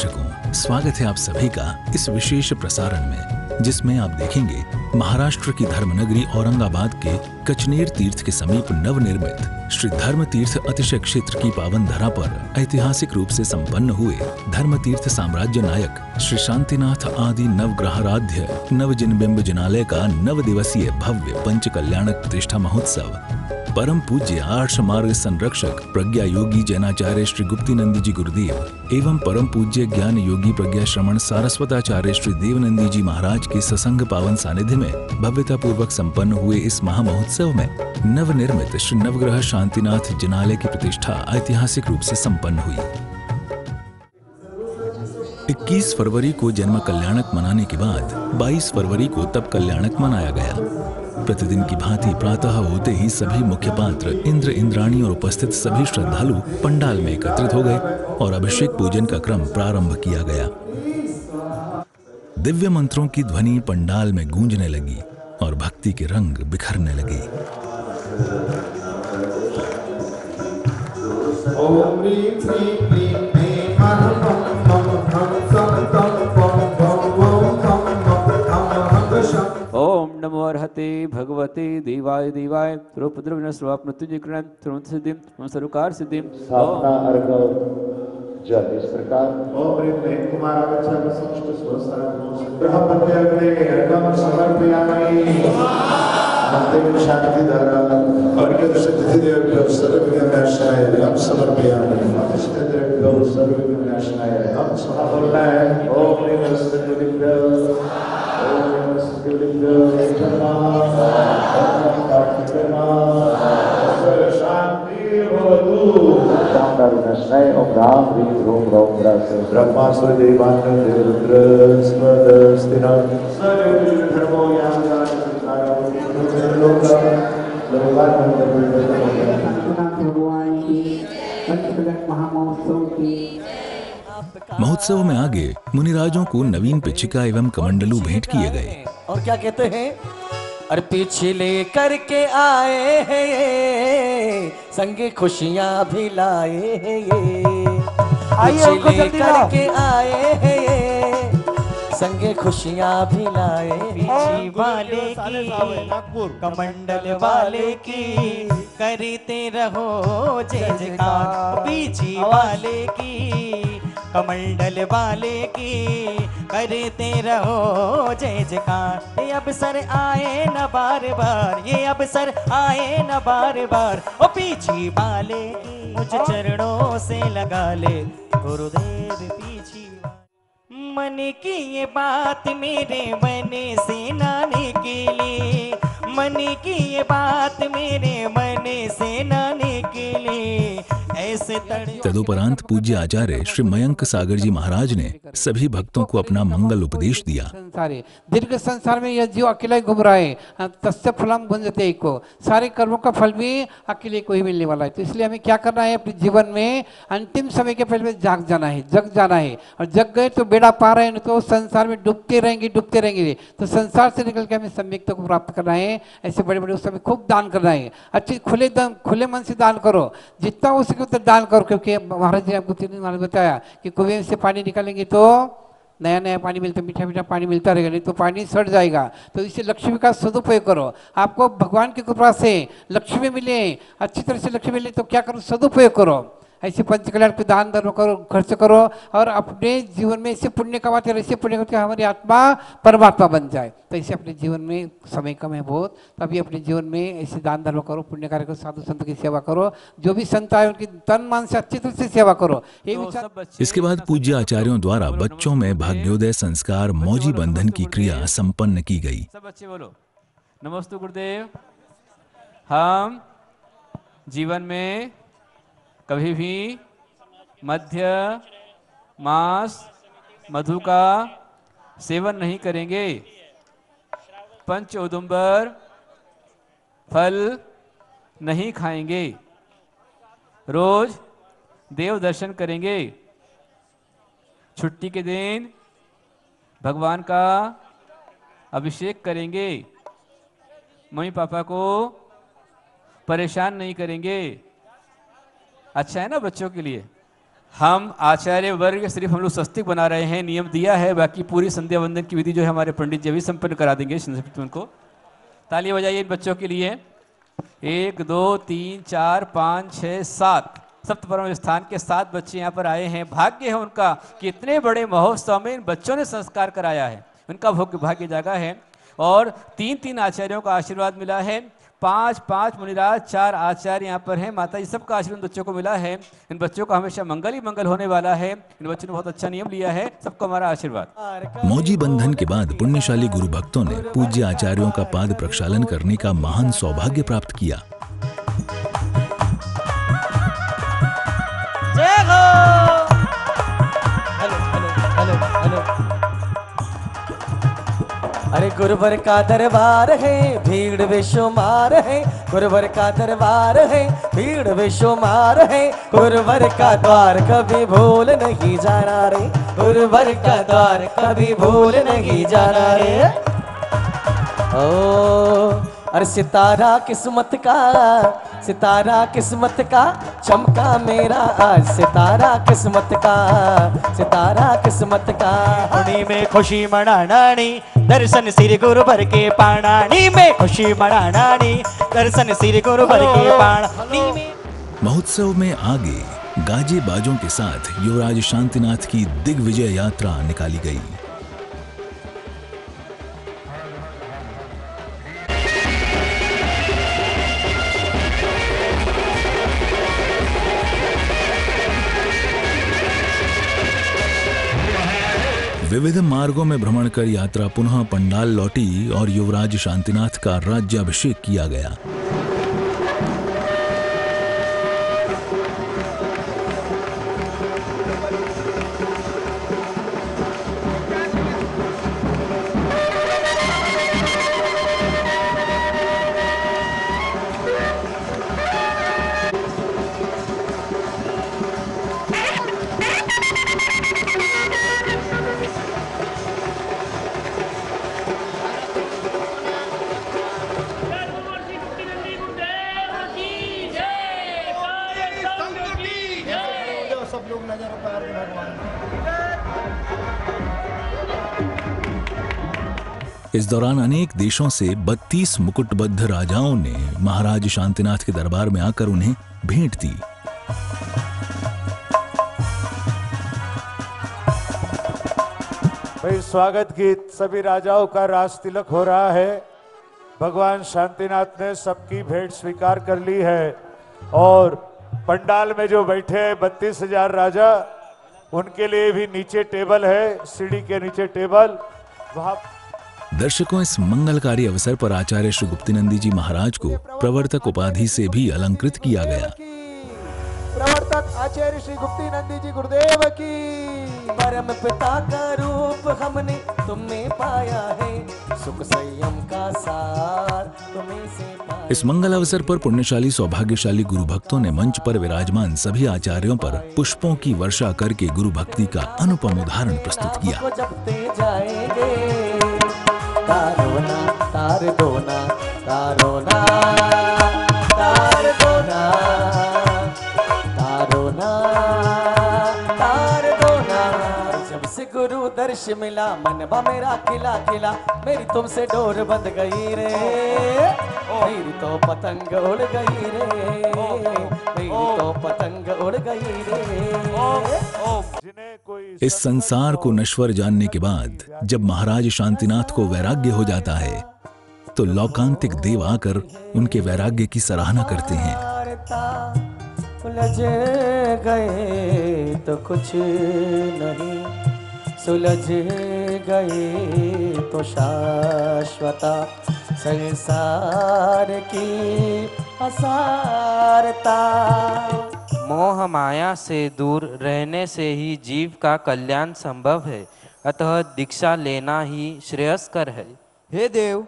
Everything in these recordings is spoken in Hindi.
दर्शकों, स्वागत है आप सभी का इस विशेष प्रसारण में, जिसमें आप देखेंगे महाराष्ट्र की धर्मनगरी औरंगाबाद के कचनेर तीर्थ के समीप नवनिर्मित श्री धर्म तीर्थ अतिशय क्षेत्र की पावन धरा पर ऐतिहासिक रूप से संपन्न हुए धर्म तीर्थ साम्राज्य नायक श्री शांतिनाथ आदि नवग्रहाराध्य नवजिनबिंब जिनालय का 9 दिवसीय भव्य पंच कल्याणक प्रतिष्ठा महोत्सव परम पूज्य आर्ष मार्ग संरक्षक प्रज्ञा योगी जैनाचार्य श्री गुप्तीनंद जी गुरुदेव एवं परम पूज्य ज्ञान योगी प्रज्ञा श्रमण सारस्वताचार्य श्री देवनंदी जी महाराज के ससंग पावन सानिध्य में भव्यता पूर्वक संपन्न हुए इस महामहोत्सव में नवनिर्मित श्री नवग्रह शांतिनाथ जिनालय की प्रतिष्ठा ऐतिहासिक रूप से संपन्न हुई। 21 फरवरी को जन्म कल्याणक मनाने के बाद 22 फरवरी को तप कल्याणक मनाया गया। प्रतिदिन की भांति प्रातः होते ही सभी मुख्य पात्र इंद्र इंद्राणी और उपस्थित सभी श्रद्धालु पंडाल में एकत्रित हो गए और अभिषेक पूजन का क्रम प्रारंभ किया गया। दिव्य मंत्रों की ध्वनि पंडाल में गूंजने लगी और भक्ति के रंग बिखरने लगे। ओम नमो अर्हते भगवते देवाय देवाय रूपद्रव्य स्वरूप मृत्युंजय तुरंत सिद्धि सर्वकार सिद्धि स्थापना अर्घ जल इस प्रकार ओम प्रेम कुमार आगच्छाम समस्त स्वस्त्र ब्रह्मपत्याग्ने अर्घम समर्पयामि अंतिम शांति धारा अर्घ सिद्धि देव सर्वविघ्ननाशाय हम समर्पयामि नमस्ते देव सर्वविघ्ननाशाय हम समर्पयामि ओम नमस्ते देव महोत्सव में आगे मुनिराजों को नवीन पिछिका एवं कमंडलू भेंट किए गए। और क्या कहते हैं? और पिछले करके आए हैं ये संगे खुशियां भी लाए हैं ये पिछले करके आए हैं ये संगे खुशियां भी लाए पीछी वाले की कमंडल वाले की करते रहो जय जयकार पीछी वाले की कमंडल वाले की करते रहो जय जयकार। ये अवसर आए न बार बार ये अवसर आए न बार बार ओ पीछी वाले की मुझ चरणों से लगा ले गुरुदेव पीछी मन की ये बात मेरे मन से ना निकली मन की ये बात मेरे मन से ना निकली ऐसे तदुपरांत पूज्य आचार्य श्री मयंक सागर जी महाराज ने सभी भक्तों को अपना मंगल उपदेश दिया। दीर्घ संसार में यह जीव अकेला ही घूम रहा है, तस्य फलम भुंजते को, सारे कर्मों का फल भी अकेले को ही मिलने वाला है। तो इसलिए हमें क्या करना है, अपने जीवन में अंतिम समय के पहले जग जाना है और जग गए तो बेड़ा पार है, तो संसार में डूबते रहेंगे। तो संसार से निकल के हमें सम्यक्ता को प्राप्त करना है। ऐसे बड़े बड़े उत्सव में खूब दान करना है, अच्छे खुले मन से दान करो, जितना हो सके उतना दान करो। क्योंकि महाराज जी आपको 3 दिन बताया कि कुएं से पानी निकालेंगे तो नया नया पानी मिलता, मीठा मीठा पानी मिलता रहेगा, नहीं तो पानी सड़ जाएगा। तो इसे लक्ष्मी का सदुपयोग करो। आपको भगवान की कृपा से लक्ष्मी मिले, अच्छी तरह से लक्ष्मी मिले, तो क्या करो, सदुपयोग करो। ऐसे पंच कल्याण पे दान धर्म करो, खर्च करो और अपने जीवन में ऐसे पुण्य कमाते रहो, ऐसे पुण्य करके हमारी आत्मा परमात्मा बन जाए। तो ऐसे अपने जीवन में समय कम है बहुत, तभी अपने जीवन में ऐसे दान धर्म करो, पुण्य कार्य करो, साधु संत की सेवा करो, जो भी संत आए उनकी तन मन से अच्छी तरह से सेवा करो। इसके बाद पूज्य आचार्यों द्वारा बच्चों में भाग्योदय संस्कार मौजी बंधन की क्रिया संपन्न की गई। सब बच्चे बोलो नमस्ते गुरुदेव। हम जीवन में कभी भी मध्य मांस मधु का सेवन नहीं करेंगे, पंच औदुंबर फल नहीं खाएंगे, रोज देव दर्शन करेंगे, छुट्टी के दिन भगवान का अभिषेक करेंगे, मम्मी पापा को परेशान नहीं करेंगे। अच्छा है ना बच्चों के लिए? हम आचार्य वर्ग सिर्फ हम लोग स्वस्तिक बना रहे हैं, नियम दिया है, बाकी पूरी संध्या वंदन की विधि जो है हमारे पंडित जी अभी संपन्न करा देंगे उनको। ताली बजाइए इन बच्चों के लिए। 1 2 3 4 5 6 7 सप्तपरम स्थान के 7 बच्चे यहाँ पर आए हैं। भाग्य है उनका कि इतने बड़े महोत्सव में इन बच्चों ने संस्कार कराया है, उनका भाग्य जागा है। और 3 आचार्यों का आशीर्वाद मिला है, 5 मुनिराज, 4 आचार्य यहाँ पर हैं। माता जी सबका आशीर्वाद बच्चों को मिला है। इन बच्चों का हमेशा मंगल ही मंगल होने वाला है। इन बच्चों ने बहुत अच्छा नियम लिया है, सबको हमारा आशीर्वाद। मौजी बंधन के बाद पुण्यशाली गुरु भक्तों ने पूज्य आचार्यों का पाद प्रक्षालन करने का महान सौभाग्य प्राप्त किया। अरे गुरुवर का दरबार है, भीड़ बेशुमार है। गुरुवर का दरबार है, भीड़ बेशुमार है। गुरुवर का द्वार कभी भूल नहीं जाना रे। गुरुवर का द्वार कभी भूल नहीं जाना रे। ओ अरे सितारा किस्मत का, सितारा किस्मत का चमका मेरा आज। सितारा किस्मत का, सितारा किस्मत का। उन्हीं में खुशी मनानी, दर्शन श्री गुरुवर के पाणानी में खुशी मनानी, दर्शन श्री गुरुवर के पाणानी में। महोत्सव में आगे गाजे बाजों के साथ युवराज शांतिनाथ की दिग्विजय यात्रा निकाली गई। विविध मार्गों में भ्रमण कर यात्रा पुनः पंडाल लौटी और युवराज शांतिनाथ का राज्याभिषेक किया गया। इस दौरान अनेक देशों से 32 मुकुटबद्ध राजाओं ने महाराज शांतिनाथ के दरबार में आकर उन्हें भेंट दी। भाई स्वागत गीत सभी राजाओं का राज तिलक हो रहा है। भगवान शांतिनाथ ने सबकी भेंट स्वीकार कर ली है और पंडाल में जो बैठे हैं 32,000 राजा, उनके लिए भी नीचे टेबल है, सीढ़ी के नीचे टेबल। वहां दर्शकों, इस मंगलकारी अवसर पर आचार्य श्री गुप्तिनंदी जी महाराज को प्रवर्तक उपाधि से भी अलंकृत किया गया। प्रवर्तक आचार्य श्री गुप्तिनंदी जी गुरुदेव की। परम पिता का रूप हमने तुमने पाया है, सुख संयम का सार तुम्हें से पाया। इस मंगल अवसर पर पुण्यशाली सौभाग्यशाली गुरु भक्तों ने मंच पर विराजमान सभी आचार्यों पर पुष्पों की वर्षा करके गुरु भक्ति का अनुपम उदाहरण प्रस्तुत किया। जपते जाएंगे तारोना तार दोना, तारोना तार दोना, तारोना तार दोना। जब से गुरु दर्श मिला मनवा मेरा खिला खिला, मेरी तुमसे डोर बंध गई रे, मेरी तो पतंग उड़ गई रे, मेरी तो पतंग उड़ गई रे। इस संसार को नश्वर जानने के बाद जब महाराज शांतिनाथ को वैराग्य हो जाता है तो लौकांतिक देव आकर उनके वैराग्य की सराहना करते हैं। उलझ गए तो कुछ नहीं, सुलझ गए तो शाश्वता संसार की असारता। मोह माया से दूर रहने से ही जीव का कल्याण संभव है, अतः दीक्षा लेना ही श्रेयस्कर है। हे देव,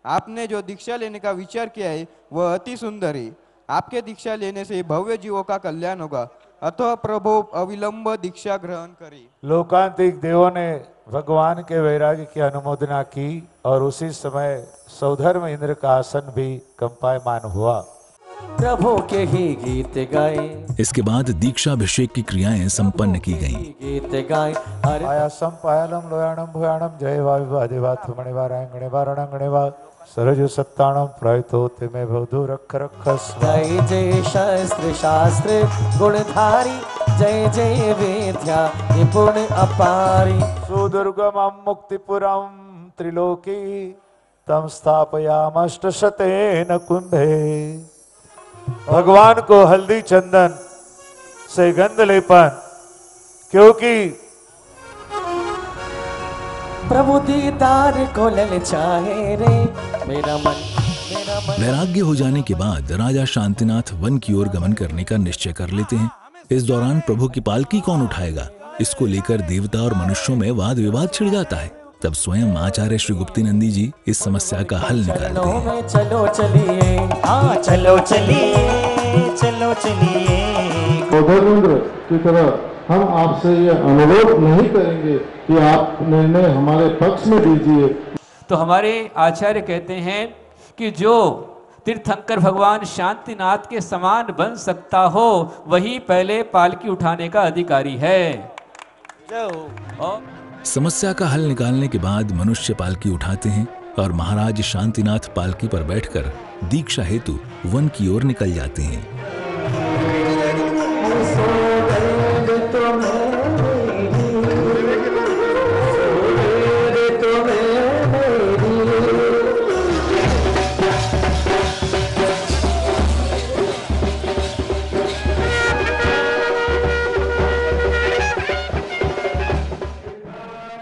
आपने जो दीक्षा लेने का विचार किया है वह अति सुंदर है। आपके दीक्षा लेने से भव्य जीवों का कल्याण होगा, अतः प्रभु अविलंब दीक्षा ग्रहण करें। लोकांतिक देवों ने भगवान के वैराग्य की अनुमोदना की और उसी समय सौधर्म इंद्र का आसन भी कंपायमान हुआ। प्रभु के ही गीत गाए। इसके बाद दीक्षाभिषेक की क्रियाएं संपन्न की गईं। गीत गाए। हर आयासम पायलम लोयाणम भुयाणम जय वाविवादिवात मणिवारांगणे वारणंगणे वा सरजु सत्ताणम प्रायतो ते में भवधु रख रखस। जय जय शस्त्र शास्त्र गुणधारी, जय जय विद्या निपुण अपारी। सुदुर्गमं मुक्तिपुरं त्रिलोकी तम स्थापयामष्टशतेन कुंभे। भगवान को हल्दी चंदन से गंध लेपन, क्योंकि प्रभु दीदार को ललचाए रे मेरा मन, मेरा मन। वैराग्य हो जाने के बाद राजा शांतिनाथ वन की ओर गमन करने का निश्चय कर लेते हैं। इस दौरान प्रभु की पालकी कौन उठाएगा, इसको लेकर देवता और मनुष्यों में वाद विवाद छिड़ जाता है। तब स्वयं आचार्य श्री गुप्ती नंदी जी इस समस्या का हल निकालते हैं। चलो चलिए, हाँ चलो चलिए, चलो चलिए। धर्मेंद्र की तरह हम आपसे ये अनुरोध नहीं करेंगे कि आप निर्णय हमारे पक्ष में दीजिए। तो हमारे आचार्य कहते हैं कि जो तीर्थंकर भगवान शांतिनाथ के समान बन सकता हो वही पहले पालकी उठाने का अधिकारी है। समस्या का हल निकालने के बाद मनुष्य पालकी उठाते हैं और महाराज शांतिनाथ पालकी पर बैठकर दीक्षा हेतु वन की ओर निकल जाते हैं।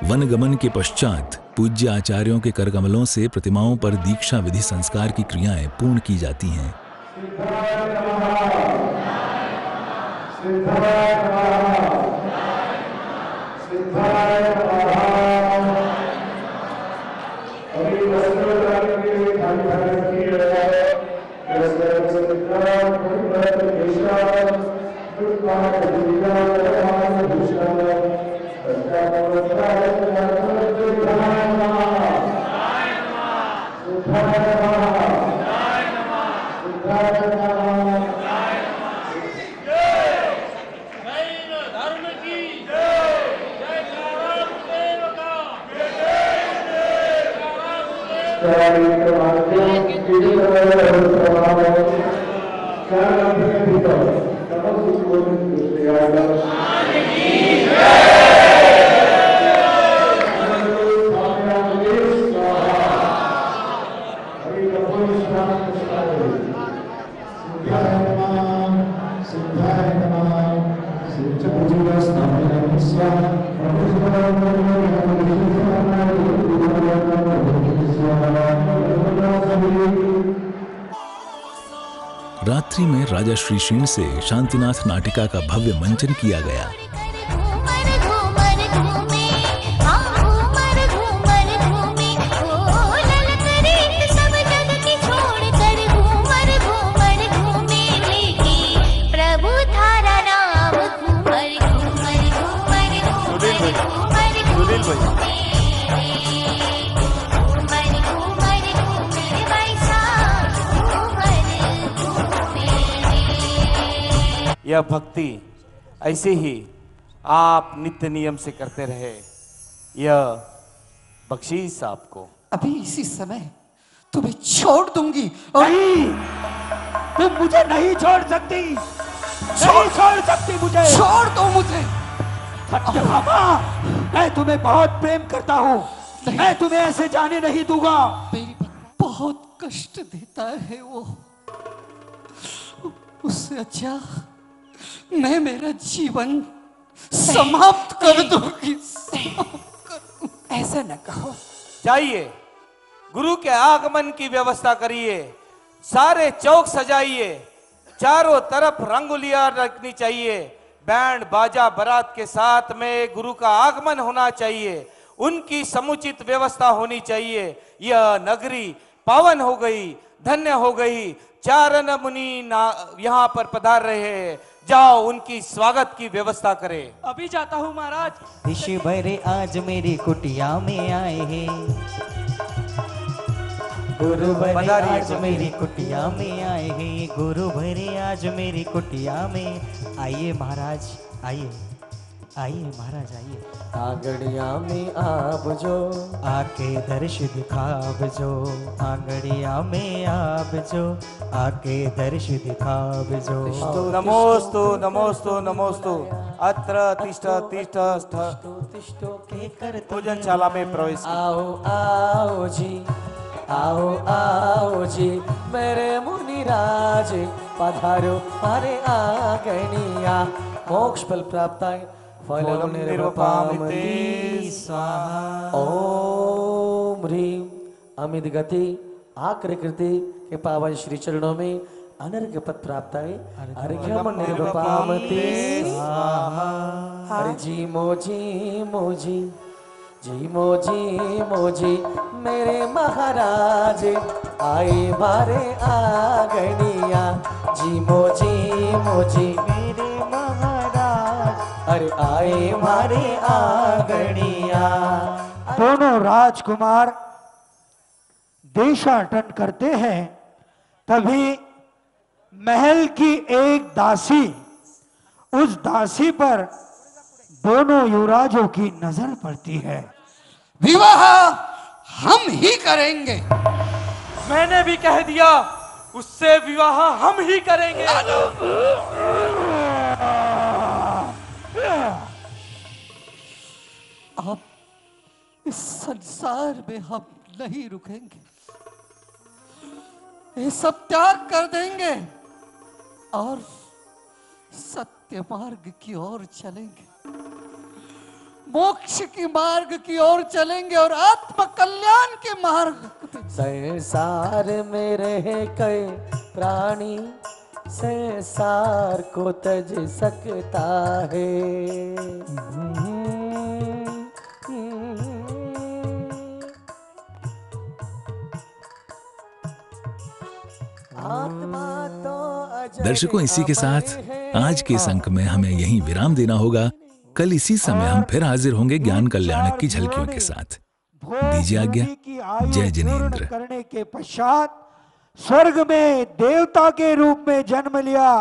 वनगमन के पश्चात पूज्य आचार्यों के करकमलों से प्रतिमाओं पर दीक्षा विधि संस्कार की क्रियाएं पूर्ण की जाती हैं। रात्रि में राजा श्रीशीण से शांतिनाथ नाटिका का भव्य मंचन किया गया। यह भक्ति ऐसे ही आप नित्य नियम से करते रहे, यह बख्शीश आपको। अभी इसी समय तुम्हें छोड़ दूंगी और नहीं, तुम मुझे नहीं छोड़ सकती, नहीं छोड़ सकती मुझे। छोड़ दो मुझे। सत्यभामा, मैं तुम्हें बहुत प्रेम करता हूँ, मैं तुम्हें ऐसे जाने नहीं दूंगा। बहुत कष्ट देता है वो, उससे अच्छा मैं मेरा जीवन समाप्त कर दूंगी। ऐसा न कहो। चाहिए गुरु के आगमन की व्यवस्था करिए, सारे चौक सजाइए, चारों तरफ रंगोलियां रखनी चाहिए, बैंड बाजा बारात के साथ में गुरु का आगमन होना चाहिए, उनकी समुचित व्यवस्था होनी चाहिए। यह नगरी पावन हो गई, धन्य हो गई। चारण मुनि यहाँ पर पधार रहे हैं, जाओ उनकी स्वागत की व्यवस्था करें। अभी जाता हूँ महाराज। ऋषिवर आज मेरी कुटिया में आए हैं, गुरुवर पधारिए, आज मेरी कुटिया में आए हैं, गुरुवर आज मेरी कुटिया में। आइए महाराज, आइए आइए महाराज, आइए। आंगड़िया में आप जो आके दर्श दिखाव जो, आंगड़िया में आप जो आके दर्श दिखाव जो। नमोस्तु नमोस्तु नमोस्तु। अत्र तिष्ठ तिष्ठ तिष्ठो के करते भोजनशाला में प्रवेश। आओ आओ जी, आओ आओ जी मेरे मुनिराज, पधारो हमारे आंगनिया। मोक्ष फल प्राप्ताय फलम निर्वपामि स्वाहा। ओम ह्रीम अमित गति आकृति के पावन श्री चरणों में अनर्घ्य पद प्राप्त है। अर्घ्यम निर्वपामति स्वाहा। हरि जी मोजी मोजी, जी मोजी मोजी मेरे महाराज, आए मारे आंगनिया। जी मोजी मोजी मेरे महाराज, अरे आए मारे आंगनिया। दोनों राजकुमार देशाटन करते हैं, तभी महल की एक दासी, उस दासी पर दोनों युवराजों की नजर पड़ती है। विवाह हम ही करेंगे। मैंने भी कह दिया, उससे विवाह हम ही करेंगे। अब इस संसार में हम नहीं रुकेंगे, ये सब त्याग कर देंगे और सत्य मार्ग की ओर चलेंगे, मोक्ष की मार्ग की ओर चलेंगे और आत्म कल्याण के मार्ग। संसार में रहे कई प्राणी, संसार को तज सकता है। दर्शकों, इसी के साथ आज के इस अंक में हमें यहीं विराम देना होगा। कल इसी समय हम फिर हाजिर होंगे ज्ञान कल्याणक की झलकियों के साथ। दीजिए आज्ञा। जय जिनेंद्र। करने के पश्चात स्वर्ग में देवता के रूप में जन्म लिया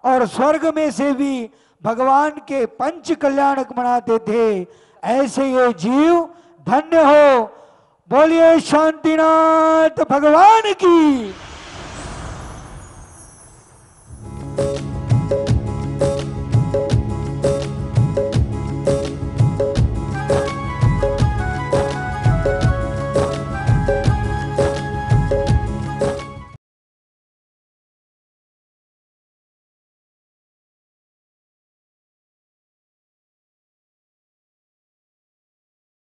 और स्वर्ग में से भी भगवान के पंच कल्याणक मनाते थे। ऐसे ये जीव धन्य हो। बोलिए शांतिनाथ भगवान की।